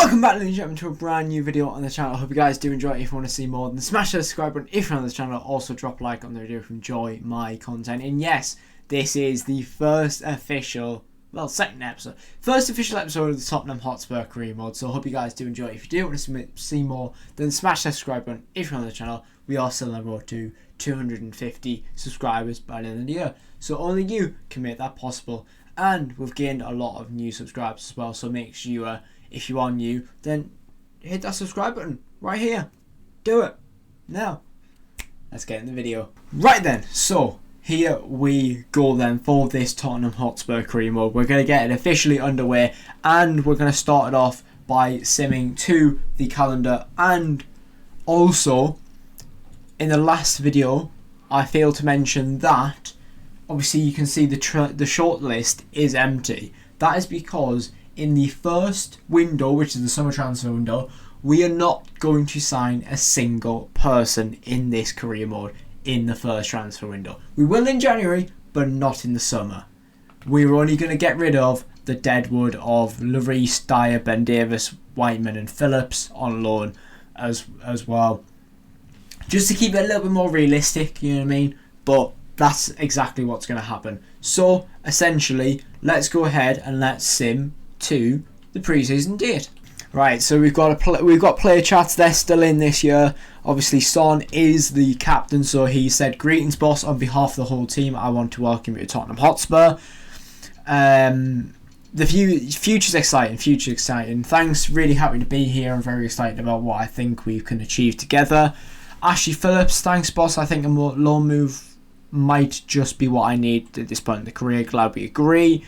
Welcome back, ladies and gentlemen, to a brand new video on the channel. I hope you guys do enjoy it. If you want to see more, then smash the subscribe button. If you're on the channel, also drop a like on the video if you enjoy my content. And yes, this is the first official episode of the Tottenham Hotspur career mode. So I hope you guys do enjoy it. If you do want to see more, then smash the subscribe button. If you're on the channel, we are still on the road to 250 subscribers by the end of the year. So only you can make that possible. And we've gained a lot of new subscribers as well. So make sure if you are new, then hit that subscribe button right here. Do it now. Let's get in the video. Right then, so here we go then for this Tottenham Hotspur career mode. We're going to get it officially underway, and we're going to start it off by simming to the calendar. And also, in the last video, I failed to mention that obviously you can see the short list is empty. That is because in the first window, which is the summer transfer window, we are not going to sign a single person in this career mode in the first transfer window. We will in January, but not in the summer. We're only going to get rid of the deadwood of Lloris, Dyer, Ben Davies, Whiteman and Phillips on loan as well. Just to keep it a little bit more realistic, you know what I mean? But that's exactly what's going to happen. So essentially, let's go ahead and let's sim to the preseason date. Right, so we've got player chats. They're still in this year. Obviously, Son is the captain, so he said, "Greetings, boss. On behalf of the whole team, I want to welcome you to Tottenham Hotspur. The future's exciting. Future's exciting. Thanks. Really happy to be here. I'm very excited about what I think we can achieve together. Ashley Phillips, thanks, boss. I think a more loan move might just be what I need at this point in the career. Glad we agree.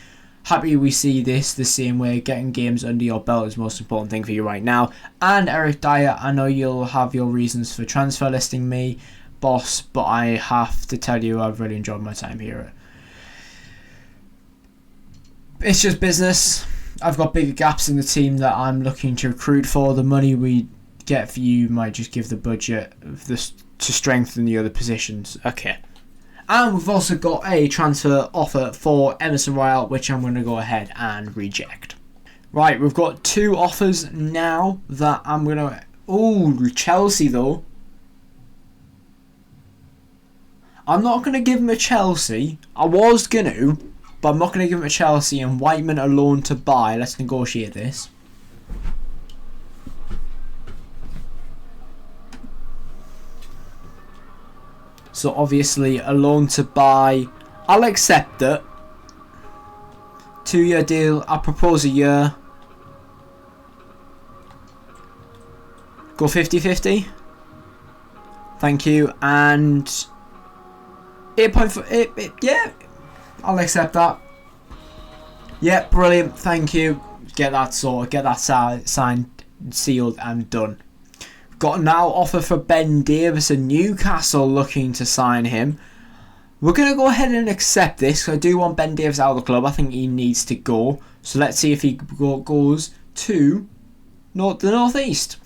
Happy we see this the same way. Getting games under your belt is the most important thing for you right now." And Eric Dyer, I know you'll have your reasons for transfer listing me, boss, but I have to tell you I've really enjoyed my time here. It's just business. I've got bigger gaps in the team that I'm looking to recruit for. The money we get for you might just give the budget to strengthen the other positions. Okay. And we've also got a transfer offer for Emerson Royale, which I'm going to go ahead and reject. Right, we've got two offers now that I'm going to... Oh, Chelsea though. I'm not going to give him a Chelsea. I was going to, but I'm not going to give him a Chelsea and Whiteman a loan to buy. Let's negotiate this. So obviously a loan to buy, I'll accept it. 2-year deal, I'll propose a year. Go 50-50. Thank you. And 8.4, yeah, I'll accept that. Yeah, brilliant, thank you. Get that sorted, get that signed, sealed and done. Got now offer for Ben Davies and Newcastle looking to sign him. We're going to go ahead and accept this. I do want Ben Davies out of the club. I think he needs to go. So let's see if he goes to the northeast.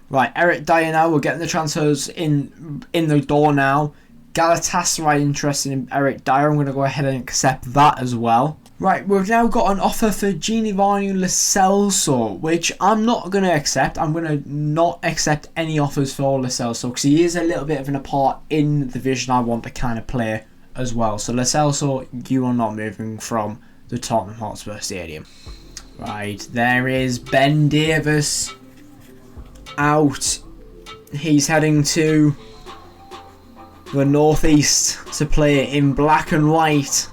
Right, Eric Dyer now. We're getting the transfers in the door now. Galatasaray interested in Eric Dyer. I'm going to go ahead and accept that as well. Right, we've now got an offer for Giovanni Lo Celso, which I'm not going to accept. I'm going to not accept any offers for Lo Celso because he is a little bit of an apart in the division I want to kind of play as well. So Lo Celso, you are not moving from the Tottenham Hotspur Stadium. Right, there is Ben Davies out. He's heading to the northeast to play in black and white.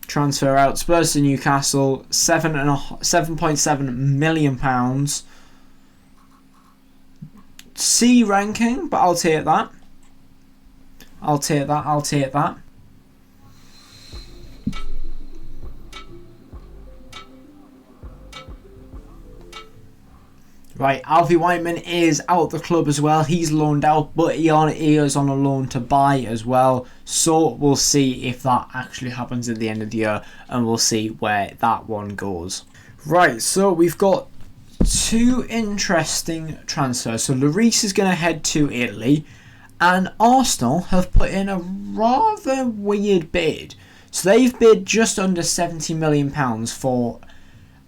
Transfer out. Spurs to Newcastle. £7.7 million. C ranking, but I'll take that. I'll take that. Right, Alfie Whiteman is out the club as well. He's loaned out, but he is on a loan to buy as well. So we'll see if that actually happens at the end of the year, and we'll see where that one goes. Right, so we've got two interesting transfers. So Lloris is going to head to Italy, and Arsenal have put in a rather weird bid So they've bid just under £70 million for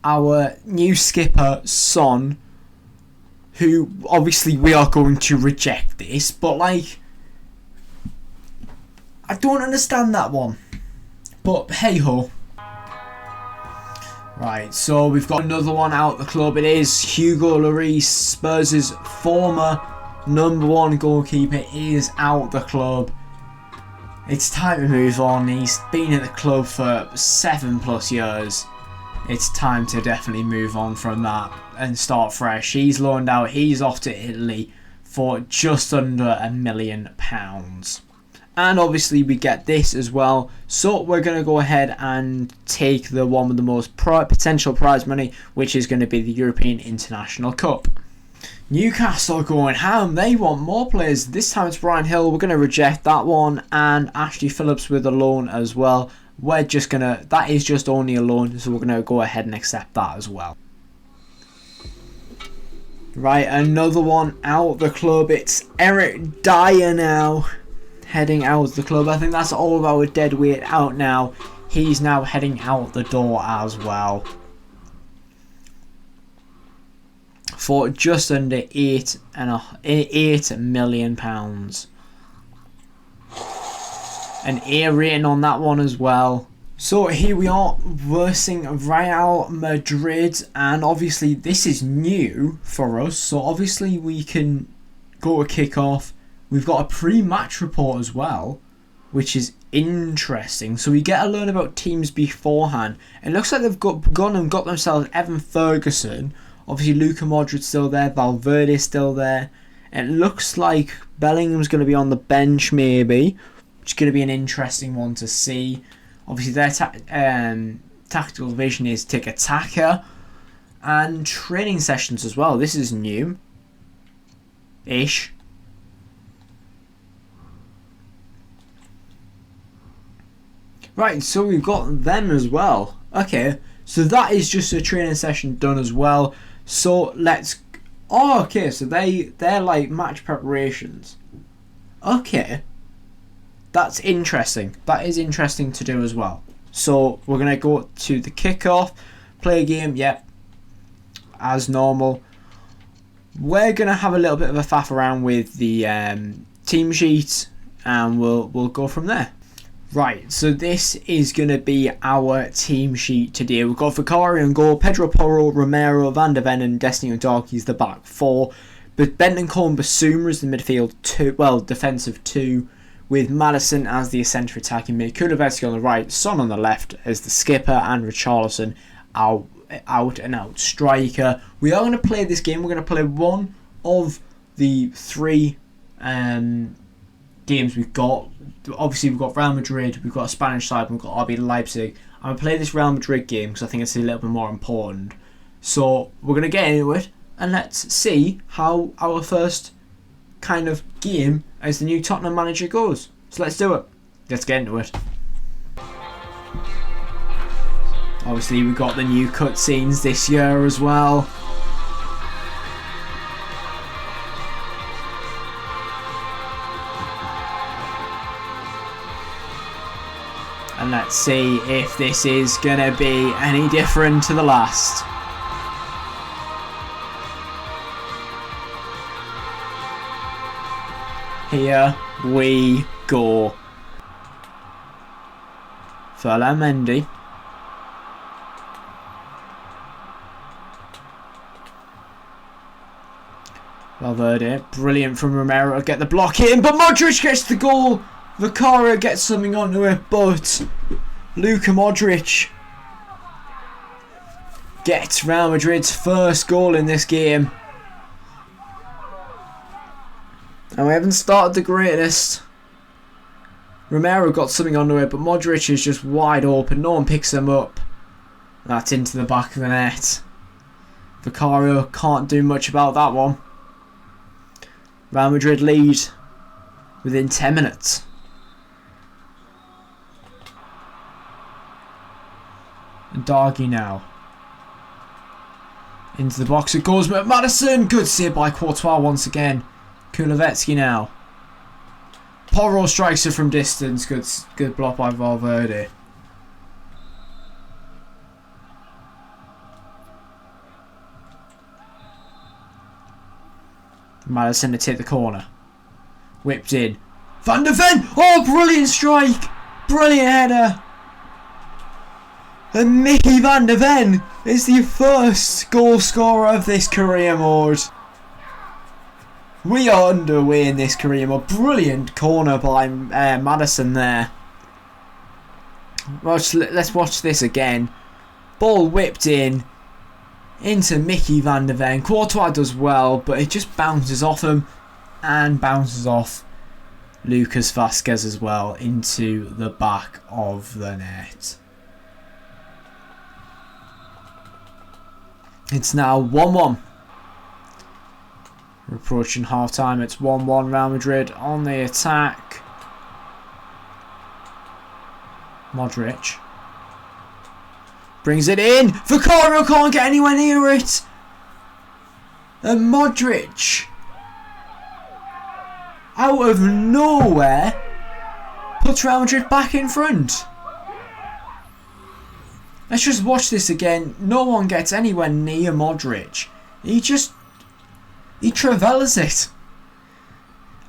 our new skipper, Son, who obviously we are going to reject this, but like, I don't understand that one. But hey ho. Right, so we've got another one out the club. It is Hugo Lloris, Spurs' former #1 goalkeeper, is out the club. It's time to move on. He's been at the club for 7+ years. It's time to definitely move on from that and start fresh. He's loaned out. He's off to Italy for just under £1 million. And obviously we get this as well. So we're going to go ahead and take the one with the most potential prize money, which is going to be the European International Cup. Newcastle going ham. They want more players. This time it's Brian Hill. We're going to reject that one. And Ashley Phillips with a loan as well. We're just going to... That is just only a loan. So we're going to go ahead and accept that as well. Right, another one out the club. It's Eric Dyer now. Heading out the club. I think that's all of our dead weight out now. He's now heading out the door as well. For just under £8 million. An A rating on that one as well. So here we are versing Real Madrid, and obviously this is new for us. So obviously we can go to kick off. We've got a pre-match report as well, which is interesting. So we get to learn about teams beforehand. It looks like they've gone and got themselves Evan Ferguson. Obviously, Luka Modric's still there. Valverde's still there. It looks like Bellingham's going to be on the bench, maybe, which is going to be an interesting one to see. Obviously, their tactical vision is tiki-taka and training sessions as well. This is new-ish. Right, so we've got them as well. Okay, so that is just a training session done as well. So let's... Oh, okay, so they're like match preparations. Okay. That's interesting. That is interesting to do as well. So we're going to go to the kickoff. Play a game, yep. As normal. We're going to have a little bit of a faff around with the team sheet. And we'll go from there. Right, so this is going to be our team sheet today. We've got Vicario in goal, Pedro Porro, Romero, Van der Ven and Destiny Udogie is the back four. But Bentancur and Basuma is the midfield two, well, defensive two, with Maddison as the centre attacking mid, Kulusevski on the right, Son on the left as the skipper, and Richarlison out and out striker. We are going to play this game. We're going to play one of the three games we've got. Obviously we've got Real Madrid, we've got a Spanish side, and we've got RB Leipzig. I'm going to play this Real Madrid game because I think it's a little bit more important. So we're going to get into it and let's see how our first kind of game as the new Tottenham manager goes. So let's do it. Let's get into it. Obviously we've got the new cutscenes this year as well. And let's see if this is going to be any different to the last. Here we go. Ferland Mendy. Valverde, brilliant from Romero, get the block in, but Modric gets the goal. Vicario gets something onto it, but Luka Modric gets Real Madrid's first goal in this game. And we haven't started the greatest. Romero got something onto it, but Modric is just wide open. No one picks him up. That's into the back of the net. Vicario can't do much about that one. Real Madrid lead within 10 minutes. Udogie now. Into the box it goes, but Maddison! Good save by Courtois once again. Kulusevski now. Porro strikes it from distance. Good block by Valverde. Madison to take the corner. Whipped in. Van de Ven! Oh, brilliant strike! Brilliant header! And Mickey Van de Ven is the first goal scorer of this career mode. We are underway in this career mode. Brilliant corner by Madison there. Let's watch this again. Ball whipped in into Mickey Van de Ven. Courtois does well, but it just bounces off him and bounces off Lucas Vazquez as well into the back of the net. It's now 1-1. We're approaching half time. It's 1-1. Real Madrid on the attack. Modric brings it in. Vicario can't get anywhere near it. And Modric, out of nowhere, puts Real Madrid back in front. Let's just watch this again. No one gets anywhere near Modric. He travels it.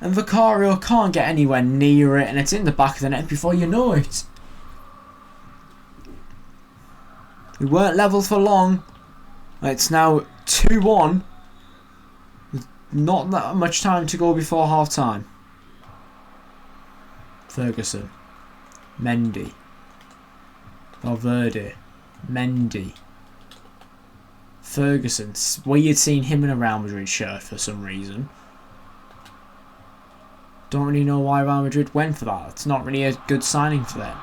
And Vicario can't get anywhere near it, and it's in the back of the net before you know it. We weren't level for long. It's now 2-1. With not that much time to go before half time. Ferguson. Mendy. Valverde. Mendy. Ferguson. We had seen him in a Real Madrid shirt for some reason. Don't really know why Real Madrid went for that. It's not really a good signing for them.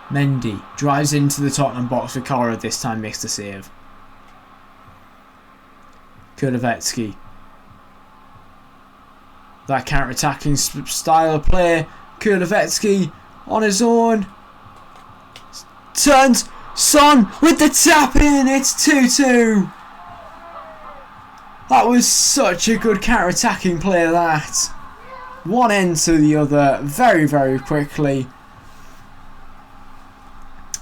Mendy drives into the Tottenham box. Vicario this time makes the save. Kulusevski. That counter-attacking style of play. Kulusevski on his own. Turns. Son with the tap in. It's 2-2. That was such a good counter-attacking play, that. One end to the other very, very quickly.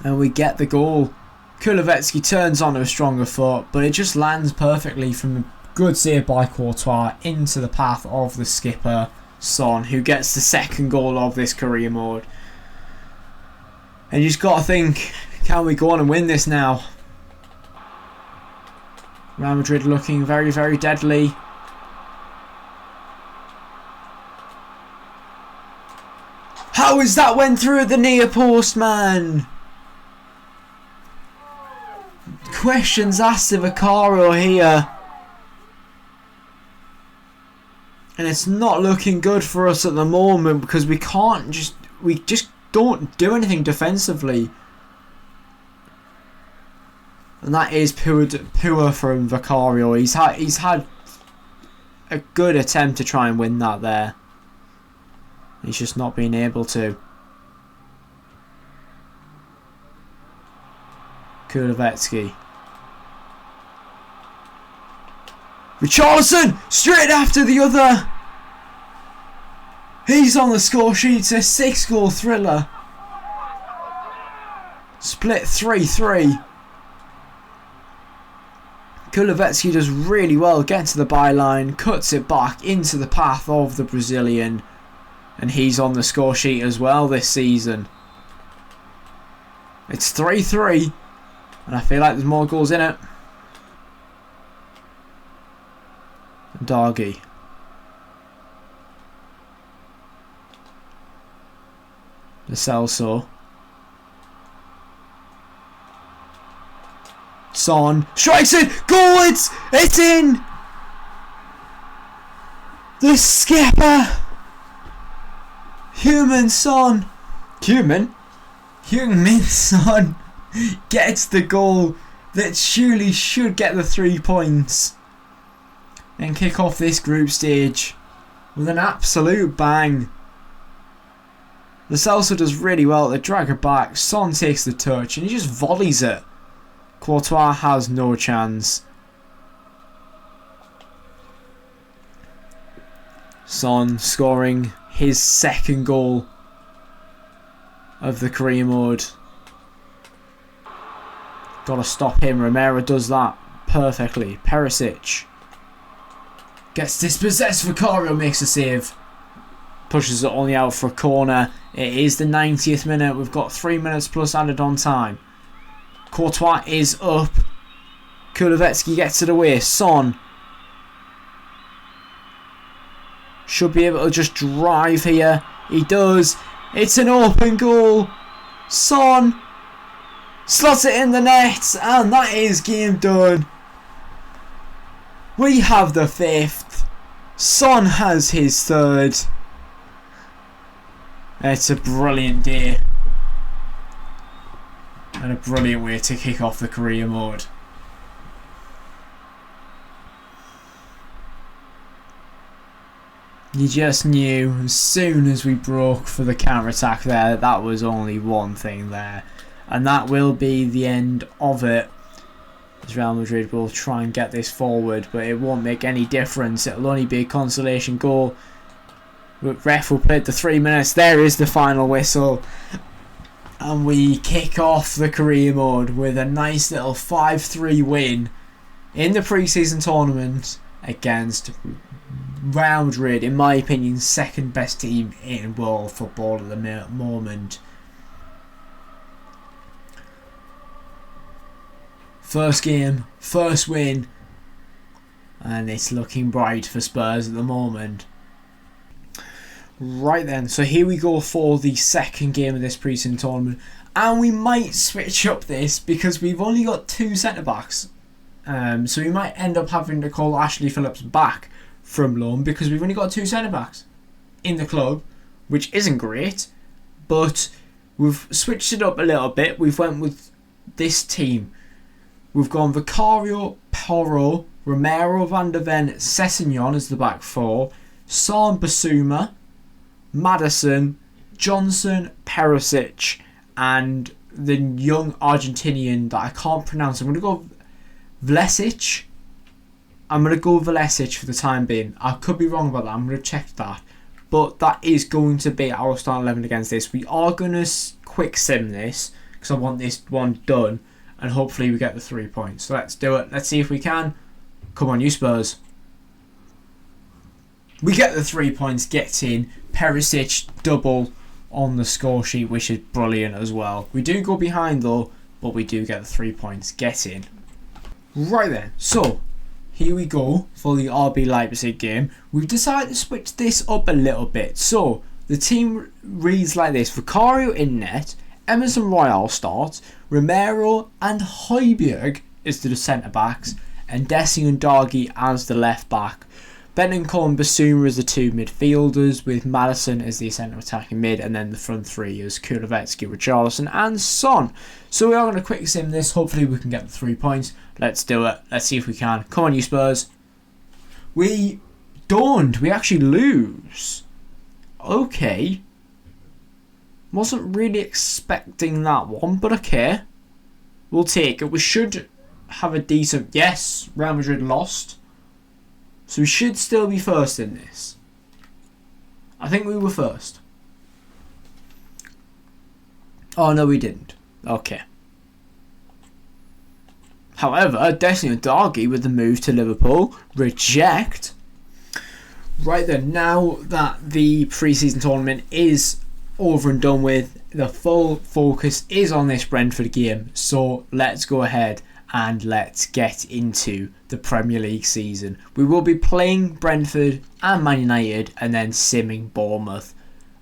And we get the goal. Kulusevski turns on a stronger foot, but it just lands perfectly from a good save by Courtois into the path of the skipper, Son, who gets the second goal of this career mode. And you just got to think, can we go on and win this now? Real Madrid looking very, very deadly. How is that went through the near post, man? Questions asked to Vicario here. And it's not looking good for us at the moment because we just don't do anything defensively. And that is poor from Vicario. He's had a good attempt to try and win that there. He's just not been able to. Kulusevski. Richarlison straight after the other. He's on the score sheet. It's a 6-goal thriller. Split 3-3. Kulusevski does really well, gets to the byline, cuts it back into the path of the Brazilian, and he's on the score sheet as well this season. It's 3-3, and I feel like there's more goals in it. Dargy. The Celso. Son strikes it. Goal! It's in. The skipper. Heung-min Son. Heung-min Son gets the goal that surely should get the 3 points and kick off this group stage with an absolute bang. The Celso does really well. They drag her back. Son takes the touch and he just volleys it. Courtois has no chance. Son scoring his second goal of the career mode. Gotta stop him. Romero does that perfectly. Perisic. Gets dispossessed. Vicario makes a save. Pushes it only out for a corner. It is the 90th minute. We've got 3 minutes plus added on time. Courtois is up. Kulusevski gets it away. Son should be able to just drive here. He does. It's an open goal. Son slots it in the net, and that is game done. We have the 5th. Son has his 3rd. It's a brilliant day. And a brilliant way to kick off the career mode. You just knew as soon as we broke for the counter-attack there that was only one thing there. And that will be the end of it. As Real Madrid will try and get this forward, but it won't make any difference. It'll only be a consolation goal. But ref will play the 3 minutes. There is the final whistle. And we kick off the career mode with a nice little 5-3 win in the preseason tournament against Real Madrid, in my opinion, second best team in world football at the moment. First game, first win, and it's looking bright for Spurs at the moment. Right then, so here we go for the second game of this preseason tournament, and we might switch up this because we've only got 2 centre-backs. So we might end up having to call Ashley Phillips back from loan because we've only got 2 centre-backs in the club, which isn't great, but we've switched it up a little bit. We've went with this team. We've gone Vicario, Porro, Romero, Van der Ven, Sessegnon as the back 4, Son, Basuma, Maddison, Johnson, Perisic, and the young Argentinian that I can't pronounce. I'm going to go Vlasic. I'm going to go Vlasic for the time being. I could be wrong about that. I'm going to check that. But that is going to be our starting 11 against this. We are going to quick sim this because I want this one done. And hopefully we get the 3 points. So let's do it. Let's see if we can. Come on, you Spurs. We get the 3 points. Get in. Perisic double on the score sheet, which is brilliant as well. We do go behind though, but we do get the 3 points. Get in. Right then. So here we go for the RB Leipzig game. We've decided to switch this up a little bit. So the team reads like this. Vicario in net. Emerson Royal starts. Romero and Højbjerg is the centre backs, and Dessing and Dargy as the left back. Bentancur and Basuma as the 2 midfielders, with Maddison as the centre attacking mid, and then the front 3 is Kulusevski, Richarlison and Son. So we are going to quick sim this. Hopefully we can get the 3 points. Let's do it. Let's see if we can. Come on, you Spurs. We don't. We actually lose. Okay. Wasn't really expecting that one, but okay. We'll take it. We should have a decent... Yes, Real Madrid lost. So we should still be first in this. I think we were first. Oh, no, we didn't. Okay. However, Destiny and Dargy with the move to Liverpool. Reject. Right then, now that the pre-season tournament is over and done with, the full focus is on this Brentford game, so let's go ahead and let's get into the Premier League season. We will be playing Brentford and Man United and then simming Bournemouth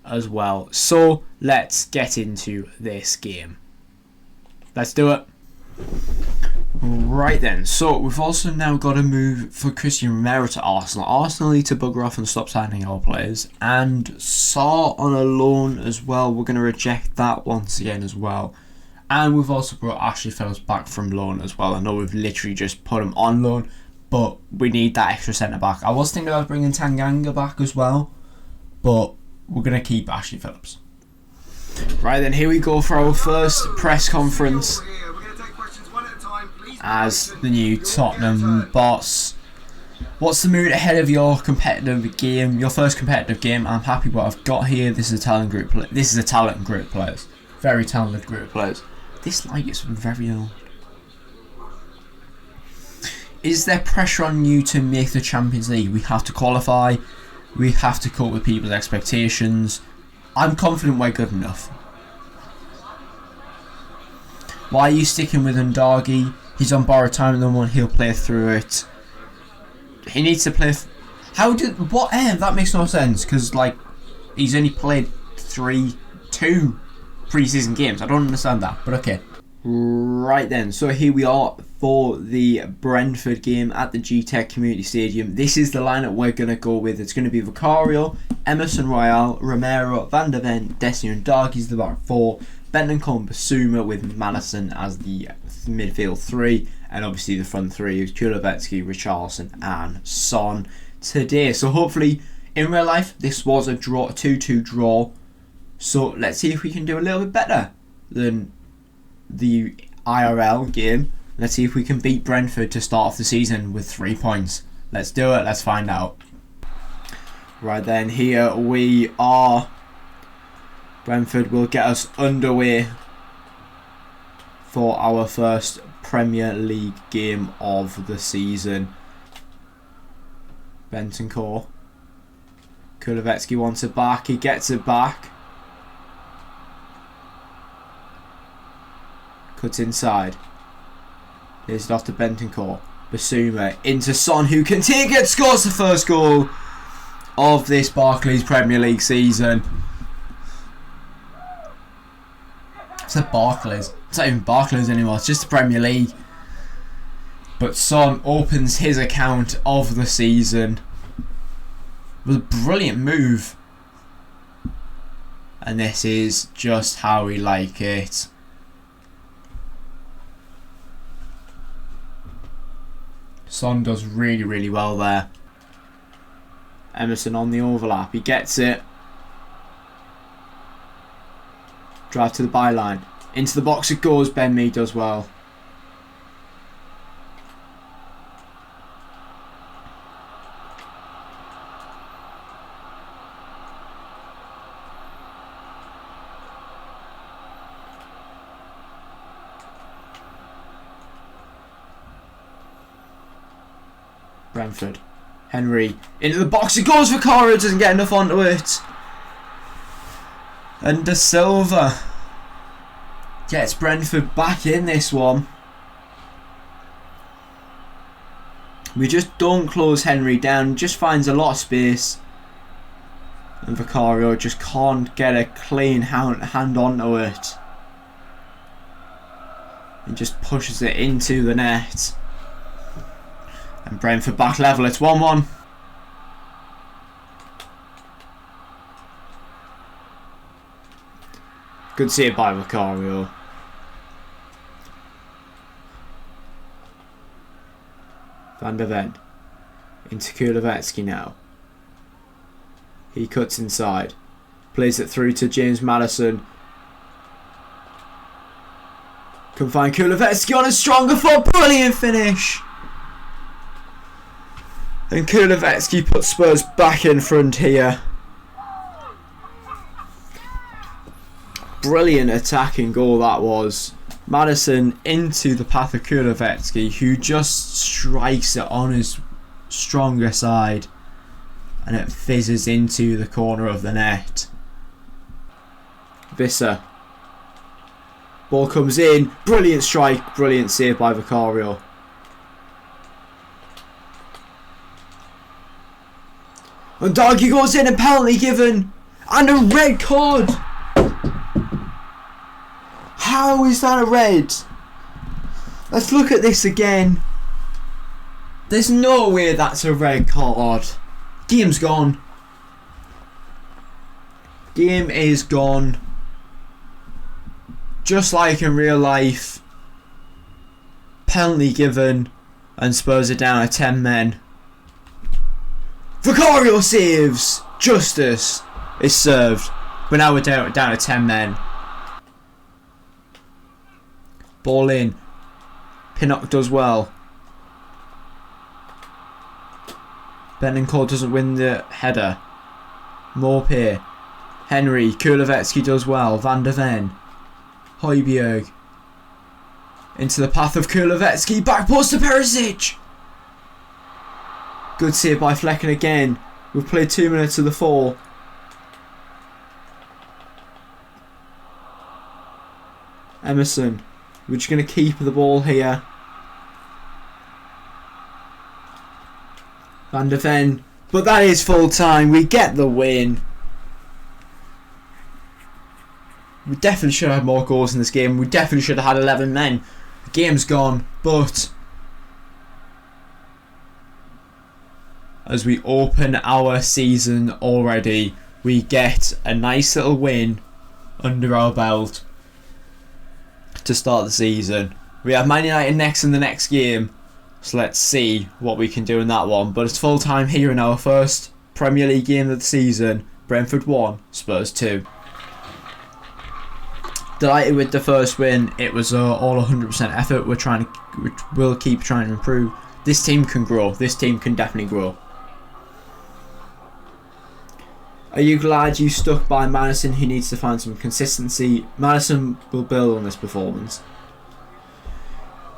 as well, so let's get into this game. Let's do it. Right then, so we've also now got a move for Christian Romero to Arsenal. Arsenal need to bugger off and stop signing our players. And Sarr on a loan as well. We're going to reject that once again as well. And we've also brought Ashley Phillips back from loan as well. I know we've literally just put him on loan, but we need that extra centre-back. I was thinking about bringing Tanganga back as well, but we're going to keep Ashley Phillips. Right then, here we go for our first press conference as the new Tottenham boss. What's the mood ahead of your competitive game, your first competitive game? I'm happy with what I've got here. This is a talented group. This is a talented group of players. Very talented group of players. This light is very old. is there pressure on you to make the Champions League? We have to qualify. We have to cope with people's expectations. I'm confident we're good enough. Why are you sticking with Ndagi? He's on borrowed time in the one. He'll play through it. He needs to play. That makes no sense, because like he's only played 2 preseason games. I don't understand that, but okay. Right then, so here we are for the Brentford game at the G-Tech Community Stadium. This is the lineup we're going to go with. It's going to be Vicario, Emerson Royale, Romero, Van der Ven, Destiny and Darky's the back 4, Bentancur, Basuma with Madison as the midfield 3, and obviously the front 3 is Kulusevski, Richarlison and Son today. So hopefully in real life this was a 2-2 draw. So let's see if we can do a little bit better than the IRL game. Let's see if we can beat Brentford to start off the season with 3 points. Let's do it. Let's find out. Right then, here we are. Brentford will get us underway for our first Premier League game of the season. Bentancur. Kulusevski wants it back. He gets it back. Cuts inside. Here's it off to Bentancur. Basuma into Son, who can take it. Scores the first goal of this Barclays Premier League season. It's a Barclays. It's not even Barclays anymore. It's just the Premier League. But Son opens his account of the season with a brilliant move. And this is just how we like it. Son does really, really well there. Emerson on the overlap. He gets it. Drive to the byline. Into the box it goes. Ben Mee does well. Brentford. Henry into the box. It goes for Cora. Doesn't get enough onto it. And De Silva gets Brentford back in this one. We just don't close Henry down. Just finds a lot of space. And Vicario just can't get a clean hand onto it. He just pushes it into the net. And Brentford back level, it's 1-1. Good save by Vicario. Van der Ven. Into Kulusevski now. He cuts inside. Plays it through to James Madison. Can find Kulusevski on a stronger foot. Brilliant finish. And Kulusevski puts Spurs back in front here. Brilliant attacking goal that was. Madison into the path of Kulusevski, who just strikes it on his stronger side. And it fizzes into the corner of the net. Visser. Ball comes in. Brilliant strike. Brilliant save by Vicario. And Darky goes in, and penalty given. And a red card. How is that a red? Let's look at this again. There's no way that's a red card. Game's gone. Game is gone. Just like in real life. Penalty given. And Spurs are down to 10 men. Vicario saves. Justice is served. But now we're down to 10 men. Ball in. Pinnock does well. Bentancur doesn't win the header. Maupay. Henry. Kulusevski does well. Van der Ven. Højbjerg. Into the path of Kulusevski. Back post to Perisic. Good save by Flecken again. We've played 2 minutes of the 4. Emerson. We're just going to keep the ball here. Van de Ven. But that is full time. We get the win. We definitely should have had more goals in this game. We definitely should have had 11 men. The game's gone. But as we open our season already, we get a nice little win under our belt to start the season. We have Man United next in the next game, so let's see what we can do in that one. But it's full time here in our first Premier League game of the season. Brentford 1, Spurs 2. Delighted with the first win. It was all 100% effort. We'll keep trying to improve. This team can grow. This team can definitely grow. Are you glad you stuck by Madison, who needs to find some consistency? Madison will build on this performance.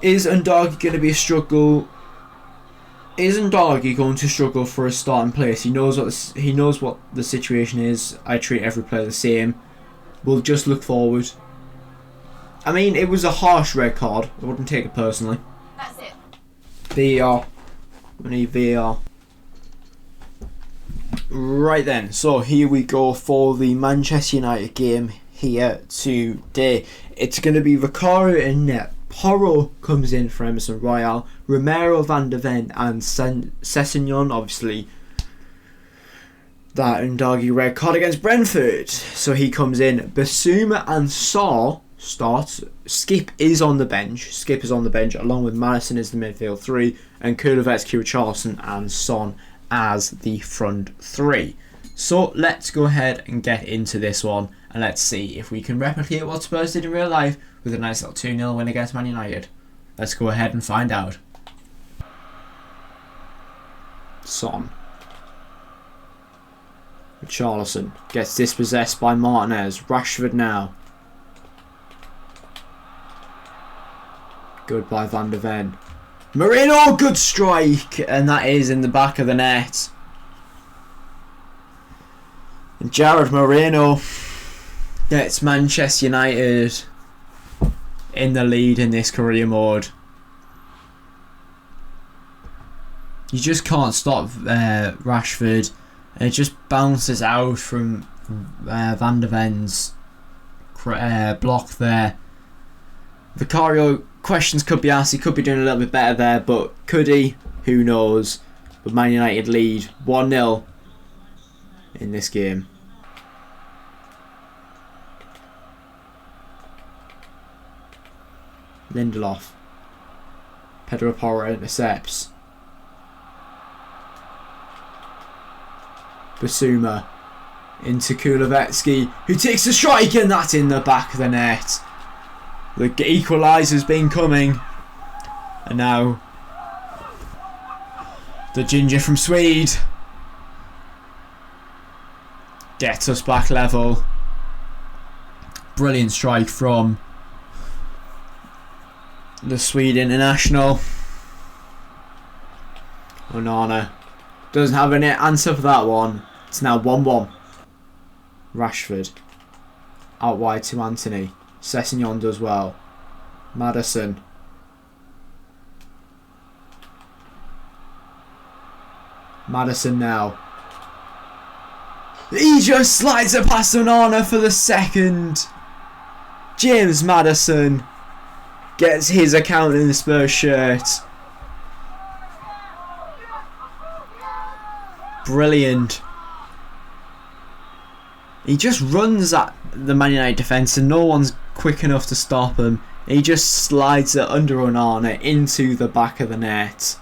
Is Ndagi going to be a struggle? Is Ndagi going to struggle for a starting place? He knows what the situation is. I treat every player the same. We'll just look forward. I mean, it was a harsh red card. I wouldn't take it personally. That's it. VAR. We need VAR. Right then, so here we go for the Manchester United game here today. It's going to be Vicario in net. Porro comes in for Emerson Royal. Romero, Van de Ven and Sessegnon, obviously that Ndagi red card against Brentford. So he comes in. Basuma and Saw starts. Skip is on the bench. Along with Madison as the midfield 3 and Kulusevski, Charleston and Son as the front 3. So let's go ahead and get into this one and let's see if we can replicate what Spurs did in real life with a nice little 2-0 win against Man United. Let's go ahead and find out. Son. Charleston gets dispossessed by Martinez. Rashford now. Good by Van de Ven. Moreno, good strike, and that is in the back of the net. And Jared Moreno gets Manchester United in the lead in this career mode. You just can't stop Rashford, and it just bounces out from Van de Ven's block there. Vicario, questions could be asked. He could be doing a little bit better there, but could he? Who knows? But Man United lead 1-0 in this game. Lindelof. Pedro Porro intercepts. Basuma into Kulusevski, who takes the strike, and that's in the back of the net. The equaliser's been coming, and now the ginger from Swede gets us back level. Brilliant strike from the Swede international. Onana doesn't have any answer for that one. It's now 1-1. Rashford out wide to Anthony. Sessegnon does well. Madison. Madison now. He just slides it past Onana for the second. James Madison gets his account in the Spurs shirt. Brilliant. He just runs at the Man United defence and no one's quick enough to stop him. He just slides it under Onana into the back of the net.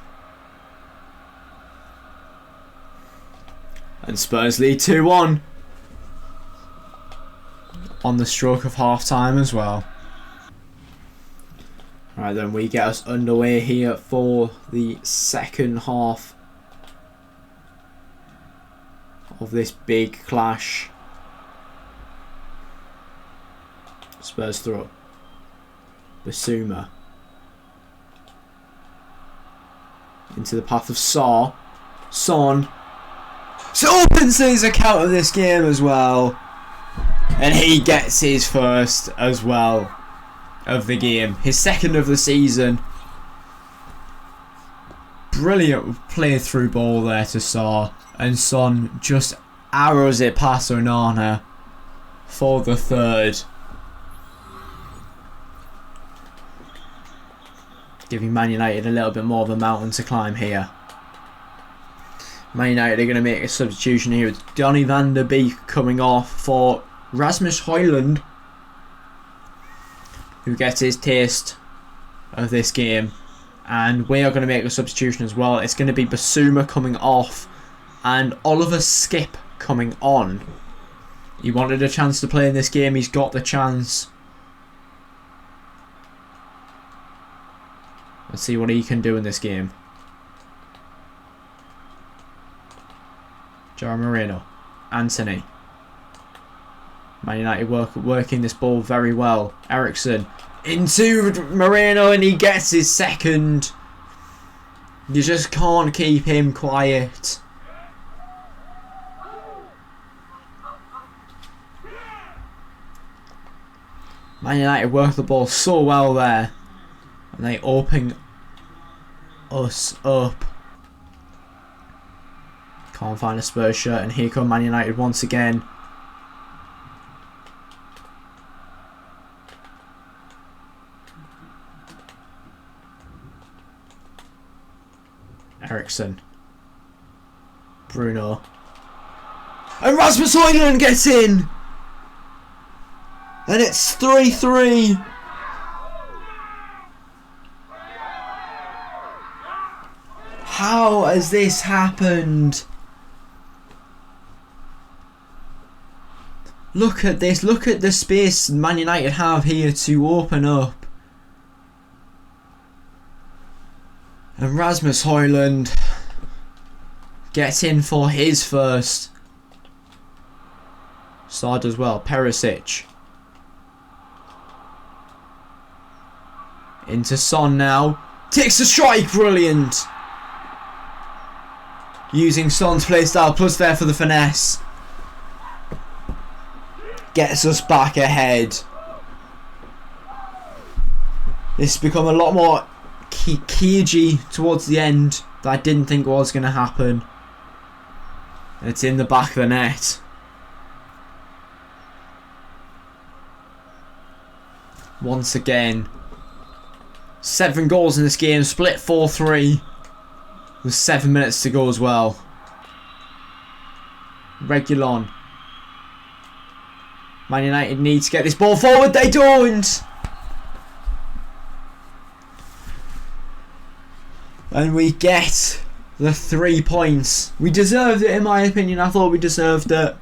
And Spurs lead 2-1 on the stroke of half time as well. Right then, we get us underway here for the second half of this big clash. Spurs throw. Basuma into the path of Saw. Son opens his account of this game as well. And he gets his first as well of the game. His second of the season. Brilliant play through ball there to Saw. And Son just arrows it past Onana for the third. Giving Man United a little bit more of a mountain to climb here. Man United are going to make a substitution here with Donny van der Beek coming off for Rasmus Højlund, who gets his taste of this game. And we are going to make a substitution as well. It's going to be Basuma coming off and Oliver Skip coming on. He wanted a chance to play in this game. He's got the chance. Let's see what he can do in this game. João Moreno. Anthony. Man United working this ball very well. Ericsson into Moreno and he gets his second. You just can't keep him quiet. Man United work the ball so well there. And they open us up. Can't find a Spurs shirt, and here come Man United once again. Ericsson. Bruno. And Rasmus Højlund gets in! And it's 3-3. How has this happened? Look at this. Look at the space Man United have here to open up. And Rasmus Højlund gets in for his first. Sard as well. Perisic. Into Son now. Takes the strike. Brilliant. Using Son's playstyle plus there for the finesse. Gets us back ahead. This has become a lot more cagey towards the end that I didn't think was going to happen. It's in the back of the net. Once again. 7 goals in this game, split 4-3. With 7 minutes to go as well. Reguilon. Man United need to get this ball forward. They don't. And we get the 3 points. We deserved it in my opinion. I thought we deserved it.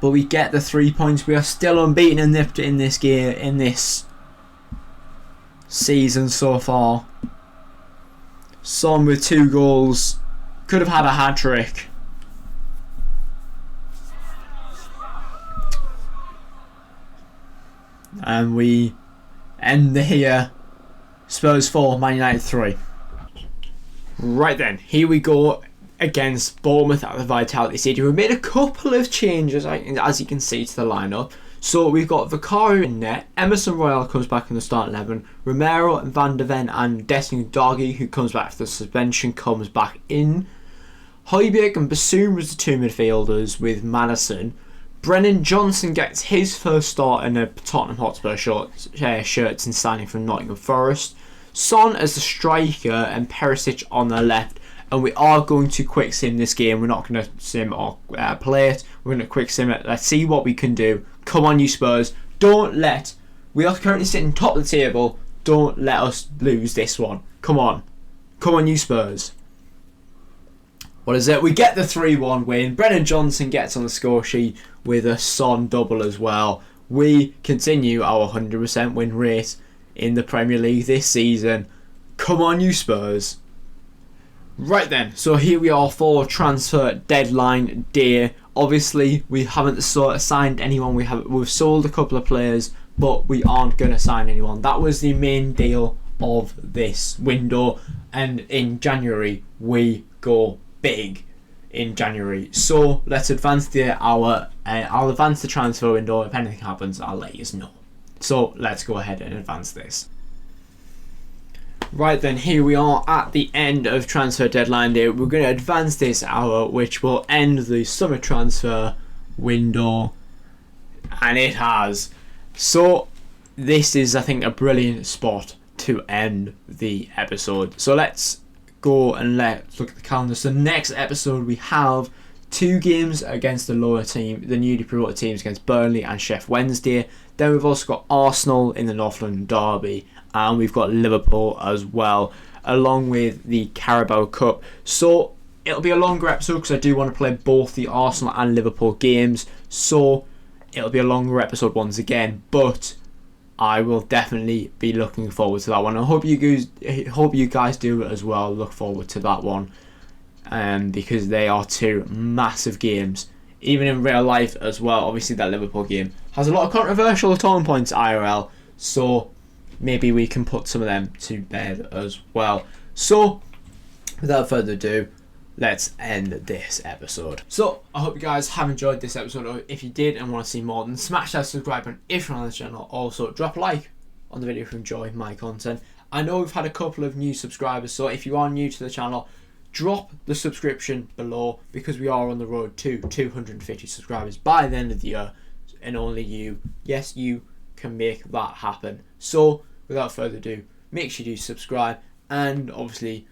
But we get the 3 points. We are still unbeaten in this game, in this season so far. Son with 2 goals. Could have had a hat-trick. And we end here. Spurs 4, Man United 3. Right then, here we go against Bournemouth at the Vitality Stadium. We made a couple of changes, as you can see, to the lineup. So we've got Vicario in net, Emerson Royale comes back in the starting 11, Romero and Van der Ven and Destiny Doggy, who comes back after the suspension, comes back in. Højbjerg and Basum was the 2 midfielders with Madison. Brennan Johnson gets his first start in a Tottenham Hotspur shirt since signing from Nottingham Forest. Son as the striker and Perisic on the left. And we are going to quick sim this game. We're not going to sim or play it. We're going to quick sim it. Let's see what we can do. Come on, you Spurs. Don't let... We are currently sitting top of the table. Don't let us lose this one. Come on. Come on, you Spurs. What is it? We get the 3-1 win. Brennan Johnson gets on the score sheet with a Son double as well. We continue our 100% win rate in the Premier League this season. Come on, you Spurs. Right then, so here we are for transfer deadline day. Obviously, we haven't signed anyone. We've sold a couple of players, but we aren't going to sign anyone. That was the main deal of this window. and in January we go big in January. So let's advance I'll advance the transfer window. If anything happens, I'll let you know. So let's go ahead and advance this. Right then, here we are at the end of transfer deadline day. We're going to advance this hour, which will end the summer transfer window, and it has. So this is, I think, a brilliant spot to end the episode. So let's go and let's look at the calendar. So next episode we have 2 games against the lower team, the newly promoted teams, against Burnley and Sheffield Wednesday. Then we've also got Arsenal in the North London Derby, and we've got Liverpool as well, along with the Carabao Cup. So it'll be a longer episode because I do want to play both the Arsenal and Liverpool games. So it'll be a longer episode once again, but I will definitely be looking forward to that one. I hope you guys do as well. Look forward to that one, because they are 2 massive games, even in real life as well. Obviously, that Liverpool game has a lot of controversial talking points IRL, so maybe we can put some of them to bed as well. So, without further ado, let's end this episode. So, I hope you guys have enjoyed this episode. If you did and want to see more, then smash that subscribe button if you're on this channel. Also, drop a like on the video if you enjoy my content. I know we've had a couple of new subscribers, so if you are new to the channel, drop the subscription below, because we are on the road to 250 subscribers by the end of the year, and only you, yes, you can make that happen. So, without further ado, make sure you do subscribe, and obviously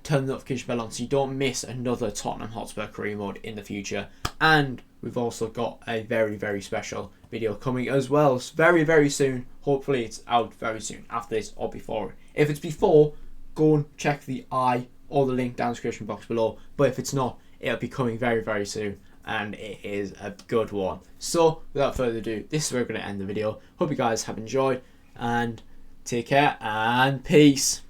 turn the notification bell on so you don't miss another Tottenham Hotspur career mode in the future. And we've also got a very, very special video coming as well, very, very soon. Hopefully it's out very soon, after this or before. If it's before, go and check the or the link down in the description box below. But if it's not, it'll be coming very, very soon, and it is a good one. So without further ado, this is where we're going to end the video. Hope you guys have enjoyed, and take care and peace.